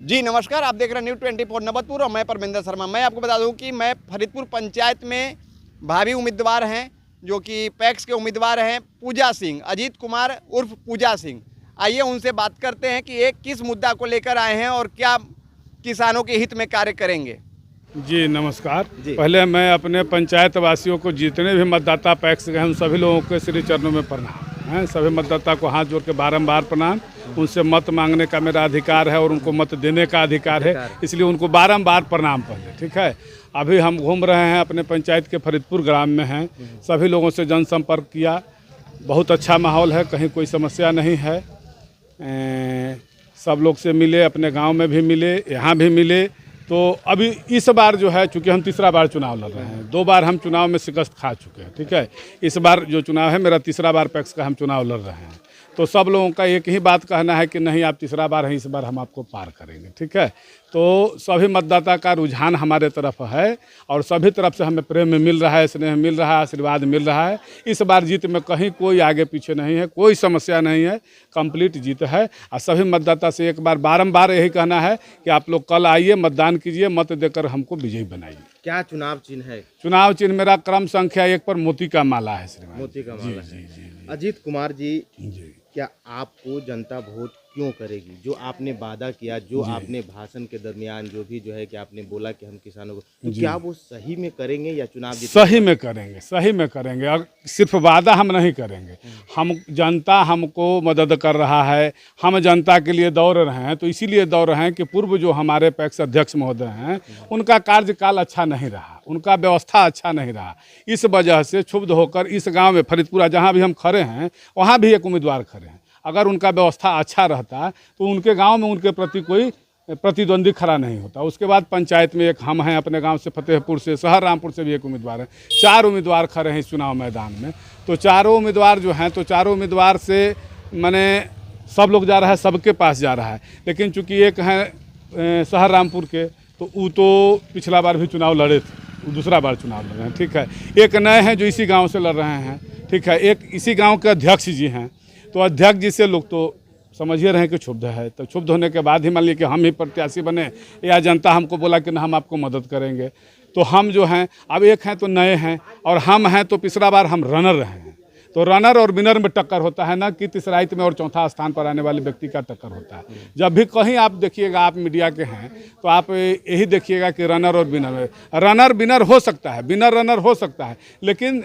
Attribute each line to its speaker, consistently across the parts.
Speaker 1: जी नमस्कार, आप देख रहे हैं न्यूज़ 24 नवतपुर और मैं परमिंदर शर्मा। मैं आपको बता दूं कि मैं फरीदपुर पंचायत में भावी उम्मीदवार हैं जो कि पैक्स के उम्मीदवार हैं पूजा सिंह, अजीत कुमार उर्फ पूजा सिंह। आइए उनसे बात करते हैं कि एक किस मुद्दा को लेकर आए हैं और क्या किसानों के हित में कार्य करेंगे।
Speaker 2: जी नमस्कार
Speaker 1: जी।
Speaker 2: पहले मैं अपने पंचायत वासियों को जितने भी मतदाता पैक्स गए उन सभी लोगों के श्री चरणों में प्रणाम हैं। सभी मतदाता को हाथ जोड़ के बारंबार प्रणाम। उनसे मत मांगने का मेरा अधिकार है और उनको मत देने का अधिकार है, इसलिए उनको बारंबार प्रणाम पहले। ठीक है, अभी हम घूम रहे हैं अपने पंचायत के फरीदपुर ग्राम में हैं। सभी लोगों से जनसंपर्क किया, बहुत अच्छा माहौल है, कहीं कोई समस्या नहीं है। सब लोग से मिले, अपने गांव में भी मिले, यहाँ भी मिले। तो अभी इस बार जो है, चूँकि हम तीसरा बार चुनाव लड़ रहे हैं, 2 बार हम चुनाव में शिकस्त खा चुके हैं। ठीक है, इस बार जो चुनाव है मेरा तीसरा बार पैक्स का हम चुनाव लड़ रहे हैं। तो सब लोगों का एक ही बात कहना है कि नहीं, आप तीसरा बार हैं, इस बार हम आपको पार करेंगे। ठीक है, तो सभी मतदाता का रुझान हमारे तरफ है और सभी तरफ से हमें प्रेम मिल रहा है, स्नेह मिल रहा है, आशीर्वाद मिल रहा है। इस बार जीत में कहीं कोई आगे पीछे नहीं है, कोई समस्या नहीं है, कंप्लीट जीत है। और सभी मतदाता से एक बार बारंबार यही कहना है कि आप लोग कल आइए, मतदान कीजिए, मत देकर हमको विजयी बनाइए।
Speaker 3: क्या चुनाव चिन्ह है?
Speaker 2: चुनाव चिन्ह मेरा क्रम संख्या 1 पर मोती का माला है श्रीमान।
Speaker 3: मोती का माला
Speaker 2: जी,
Speaker 3: है।
Speaker 2: जी, जी,
Speaker 3: अजीत कुमार जी,
Speaker 2: जी।
Speaker 3: क्या आपको जनता वोट क्यों करेगी? जो आपने वादा किया, जो आपने भाषण के दरमियान जो है कि आपने बोला कि हम किसानों को, तो क्या वो सही में करेंगे या चुनाव
Speaker 2: सही में करेंगे? सही में करेंगे। और सिर्फ वादा हम नहीं करेंगे, हम जनता हमको मदद कर रहा है, हम जनता के लिए दौड़ रहे हैं। तो इसीलिए दौड़ रहे हैं कि पूर्व जो हमारे पैक्स अध्यक्ष महोदय हैं, उनका कार्यकाल अच्छा नहीं रहा, उनका व्यवस्था अच्छा नहीं रहा। इस वजह से क्षुब्ध होकर इस गांव में फरीदपुरा जहां भी हम खड़े हैं, वहां भी एक उम्मीदवार खड़े हैं। अगर उनका व्यवस्था अच्छा रहता तो उनके गांव में उनके प्रति कोई प्रतिद्वंदी खड़ा नहीं होता। उसके बाद पंचायत में एक हम हैं, अपने गांव से फतेहपुर से, शहर रामपुर से भी एक उम्मीदवार है। 4 उम्मीदवार खड़े हैं इस चुनाव मैदान में। तो चारों उम्मीदवार जो हैं, तो चारों उम्मीदवार से मैंने सब लोग जा रहा है, सबके पास जा रहा है। लेकिन चूँकि एक हैं शहर रामपुर के, तो वो तो पिछला बार भी चुनाव लड़े थे, वो दूसरा बार चुनाव लड़ रहे हैं। ठीक है, एक नए हैं जो इसी गाँव से लड़ रहे हैं। ठीक है, एक इसी गाँव के अध्यक्ष जी हैं। तो अध्यक्ष जी से लोग तो समझिए रहे हैं कि क्षुब्ध है। तो क्षुब्ध होने के बाद ही मान लीजिए कि हम ही प्रत्याशी बने या जनता हमको बोला कि ना हम आपको मदद करेंगे। तो हम जो हैं, अब एक हैं तो नए हैं और हम हैं तो पिछला बार हम रनर रहे हैं। तो रनर और विनर में टक्कर होता है ना कि तिसराइत में और चौथा स्थान पर आने वाले व्यक्ति का टक्कर होता है। जब भी कहीं आप देखिएगा, आप मीडिया के हैं तो आप यही देखिएगा कि रनर और विनर है। रनर विनर हो सकता है, विनर रनर हो सकता है, लेकिन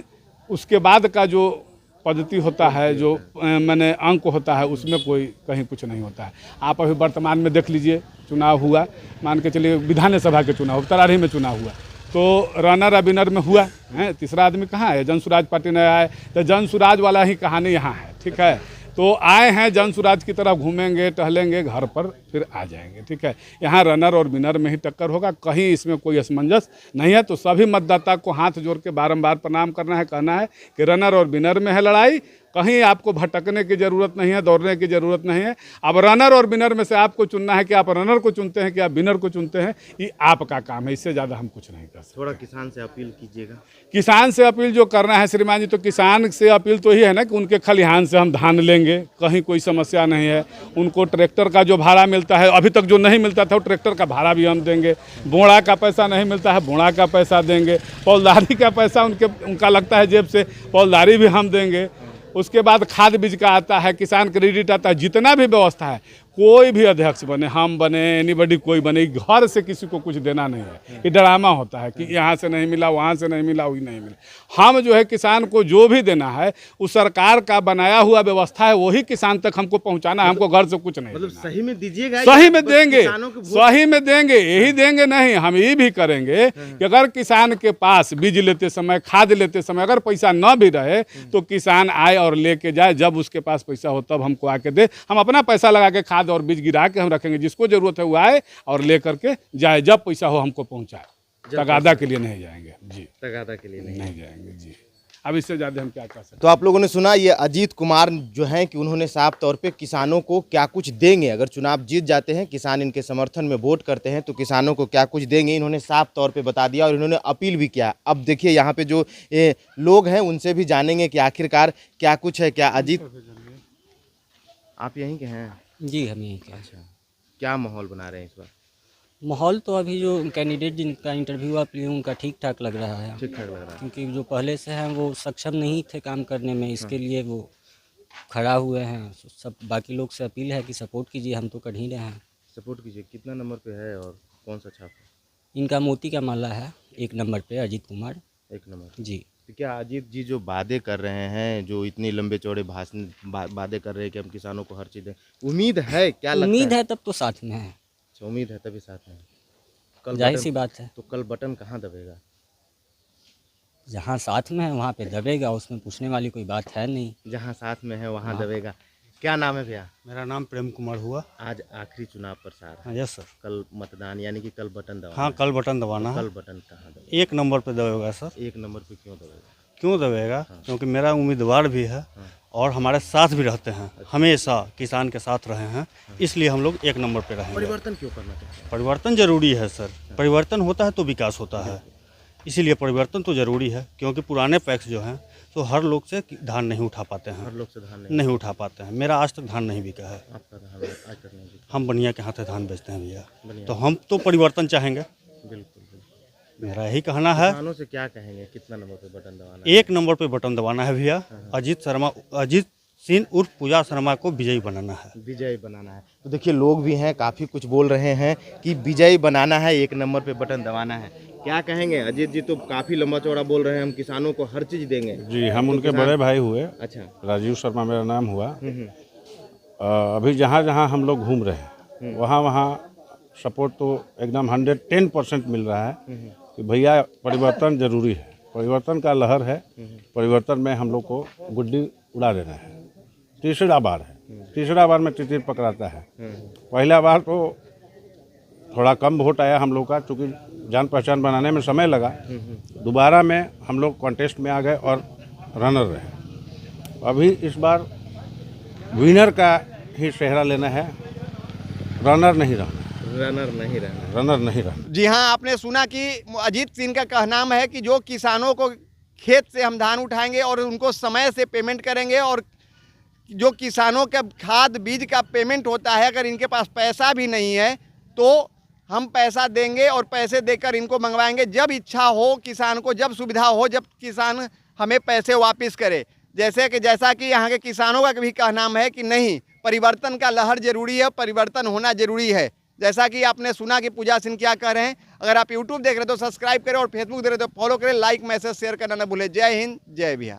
Speaker 2: उसके बाद का जो पद्धति होता है, जो मैंने अंक होता है, उसमें कोई कहीं कुछ नहीं होता है। आप अभी वर्तमान में देख लीजिए, चुनाव हुआ, मान के चलिए विधानसभा के चुनाव, तरारी में चुनाव हुआ, तो रनर और विनर में हुआ है। तीसरा आदमी कहाँ है? जनसुराज पार्टी ने आया है, तो जनसुराज वाला ही कहानी यहाँ है। ठीक है, तो आए हैं जनसुराज की तरफ, घूमेंगे, टहलेंगे, घर पर फिर आ जाएंगे। ठीक है, यहाँ रनर और विनर में ही टक्कर होगा, कहीं इसमें कोई असमंजस नहीं है। तो सभी मतदाता को हाथ जोड़ के बारंबार प्रणाम करना है, कहना है कि रनर और विनर में है लड़ाई, कहीं आपको भटकने की ज़रूरत नहीं है, दौड़ने की ज़रूरत नहीं है। अब रनर और विनर में से आपको चुनना है कि आप रनर को चुनते हैं कि आप विनर को चुनते हैं, ये आपका काम है। इससे ज़्यादा हम कुछ नहीं कर सकते।
Speaker 3: थोड़ा किसान से अपील कीजिएगा।
Speaker 2: किसान से अपील जो करना है श्रीमान जी, तो किसान से अपील तो ये है ना कि उनके खलिहान से हम धान लेंगे, कहीं कोई समस्या नहीं है। उनको ट्रैक्टर का जो भाड़ा मिलता है, अभी तक जो नहीं मिलता था, वो ट्रैक्टर का भाड़ा भी हम देंगे। बोड़ा का पैसा नहीं मिलता है, बोड़ा का पैसा देंगे। पौलदारी का पैसा उनका लगता है जेब से, पौलदारी भी हम देंगे। उसके बाद खाद बीज का आता है, किसान क्रेडिट आता है, जितना भी व्यवस्था है, कोई भी अध्यक्ष बने, हम बने, एनीबॉडी कोई बने, घर से किसी को कुछ देना नहीं है। ये ड्रामा होता है कि यहाँ से नहीं मिला, वहाँ से नहीं मिला, वही नहीं मिला। हम जो है किसान को जो भी देना है, उस सरकार का बनाया हुआ व्यवस्था है, वही किसान तक हमको पहुँचाना है। हमको घर से कुछ नहीं,
Speaker 3: मतलब सही में दीजिएगा?
Speaker 2: सही में देंगे, सही में देंगे, यही देंगे नहीं, हम ये भी करेंगे कि अगर किसान के पास बीज लेते समय, खाद लेते समय अगर पैसा न भी रहे, तो किसान आए और लेके जाए। जब उसके पास पैसा हो तब हमको आके दे, हम अपना पैसा लगा के खाद और बीज गिरा के हम रखेंगे। जिसको जरूरत है वो आए और ले करके जाए, जब पैसा हो हमको पहुंचाए। तगादा के लिए नहीं जाएंगे जी,
Speaker 3: तगादा के लिए नहीं
Speaker 2: जाएंगे जी। अब इससे ज़्यादा हम क्या कर सकते हैं?
Speaker 3: तो आप लोगों ने सुना, ये अजीत कुमार जो हैं कि उन्होंने साफ तौर पे किसानों को क्या कुछ देंगे। अगर चुनाव जीत जाते हैं, किसान इनके समर्थन में वोट करते हैं, तो किसानों को क्या कुछ देंगे, इन्होंने साफ तौर पे बता दिया और इन्होंने अपील भी किया। अब देखिए यहाँ पे जो लोग हैं उनसे भी जानेंगे कि आखिरकार क्या कुछ है। क्या अजीत, आप यहीं के हैं?
Speaker 4: जी हम यहीं के।
Speaker 3: अच्छा, क्या माहौल बना रहे हैं इस बार?
Speaker 4: माहौल तो अभी जो कैंडिडेट जिनका इंटरव्यू आप लिए उनका ठीक ठाक लग रहा है,
Speaker 3: ठीक ठाक लग रहा है।
Speaker 4: क्योंकि जो पहले से हैं वो सक्षम नहीं थे काम करने में, इसके लिए वो खड़ा हुए हैं। सब बाकी लोग से अपील है कि सपोर्ट कीजिए, हम तो कर ही रहे हैं।
Speaker 3: सपोर्ट कीजिए। कितना नंबर पे है और कौन सा छाप है?
Speaker 4: इनका मोती का माला है 1 नंबर पे, अजीत कुमार
Speaker 3: 1 नंबर।
Speaker 4: जी।
Speaker 3: तो क्या अजीत जी जो वादे कर रहे हैं, जो इतने लंबे चौड़े भाषण वादे कर रहे हैं कि हम किसानों को हर चीज़ दें, उम्मीद है? क्या लगता
Speaker 4: उम्मीद है तब तो साथ में है,
Speaker 3: अच्छा, उम्मीद है तभी साथ में। कल
Speaker 4: जाहिर
Speaker 3: बटन-
Speaker 4: सी बात है।
Speaker 3: तो कल बटन कहाँ दबेगा?
Speaker 4: जहाँ साथ में है वहाँ पे दबेगा, उसमें पूछने वाली कोई बात है नहीं।
Speaker 3: जहाँ साथ में है वहाँ दबेगा। क्या नाम है भैया?
Speaker 5: मेरा नाम प्रेम कुमार हुआ।
Speaker 3: आज आखिरी चुनाव प्रचार है।
Speaker 5: हाँ यस सर।
Speaker 3: कल मतदान यानी कि कल बटन दबाना
Speaker 5: हाँ
Speaker 3: है।
Speaker 5: कल बटन दबाना है।
Speaker 3: कल बटन कहाँ दबेगा?
Speaker 5: 1 नंबर पे दबेगा सर।
Speaker 3: 1 नंबर पे क्यों दबेगा?
Speaker 5: क्यों दबेगा? क्योंकि मेरा उम्मीदवार भी है और हमारे साथ भी रहते हैं, हमेशा किसान के साथ रहे हैं, इसलिए हम लोग 1 नंबर पे रहेंगे।
Speaker 3: परिवर्तन क्यों करना चाहते हैं?
Speaker 5: परिवर्तन जरूरी है सर। परिवर्तन होता है तो विकास होता है, इसीलिए परिवर्तन तो जरूरी है। क्योंकि पुराने पैक्स जो हैं तो हर लोग से धान नहीं उठा पाते
Speaker 3: हर
Speaker 5: हैं,
Speaker 3: लोग से धान नहीं।
Speaker 5: नहीं उठा पाते हैं। मेरा आज तक धान नहीं बिका है।
Speaker 3: आपका धान आज तक नहीं बिका।
Speaker 5: हम बनिया के हाथे धान बेचते हैं भैया,
Speaker 3: बनिया।
Speaker 5: तो हम तो परिवर्तन चाहेंगे।
Speaker 3: बिल्कुल बिल्कुल।
Speaker 5: मेरा यही कहना है।
Speaker 3: किसानों से क्या कहेंगे? कितना नंबर पे बटन दबाना है?
Speaker 5: 1 नंबर पे बटन दबाना है भैया। अजीत सिंह उर्फ पूजा शर्मा को विजयी बनाना है।
Speaker 3: विजय बनाना है। तो देखिए लोग भी हैं, काफ़ी कुछ बोल रहे हैं कि विजयी बनाना है, 1 नंबर पे बटन दबाना है। क्या कहेंगे? अजीत जी तो काफ़ी लंबा चौड़ा बोल रहे हैं, हम किसानों को हर चीज़ देंगे।
Speaker 2: जी, हम उनके बड़े भाई हुए।
Speaker 3: अच्छा।
Speaker 2: राजीव शर्मा मेरा नाम हुआ। अभी जहाँ जहाँ हम लोग घूम रहे हैं वहाँ वहाँ सपोर्ट तो एकदम 110% मिल रहा है कि भैया परिवर्तन जरूरी है, परिवर्तन का लहर है, परिवर्तन में हम लोग को गुड्डी उड़ा देना है। तीसरा बार है, तीसरा बार में तितिर पकड़ाता है। पहला बार तो थोड़ा कम वोट आया हम लोग का, चूँकि जान पहचान बनाने में समय लगा। दोबारा में हम लोग कॉन्टेस्ट में आ गए और रनर रहे। अभी इस बार विनर का ही सेहरा लेना है, रनर नहीं रहना।
Speaker 3: रनर नहीं रहना।
Speaker 2: रनर नहीं रहना।
Speaker 1: जी हाँ, आपने सुना कि अजीत सिंह का कहना है कि जो किसानों को खेत से हम धान उठाएंगे और उनको समय से पेमेंट करेंगे, और जो किसानों का खाद बीज का पेमेंट होता है, अगर इनके पास पैसा भी नहीं है तो हम पैसा देंगे और पैसे देकर इनको मंगवाएंगे। जब इच्छा हो किसान को, जब सुविधा हो, जब किसान हमें पैसे वापस करे। जैसा कि यहाँ के किसानों का भी कहना है कि नहीं, परिवर्तन का लहर जरूरी है, परिवर्तन होना जरूरी है। जैसा कि आपने सुना कि पूजा सिंह क्या कह रहे हैं। अगर आप यूट्यूब देख रहे हो तो सब्सक्राइब करें और फेसबुक देख रहे हो तो फॉलो करें, लाइक मैसेज शेयर करना न भूलें। जय हिंद, जय बिहार।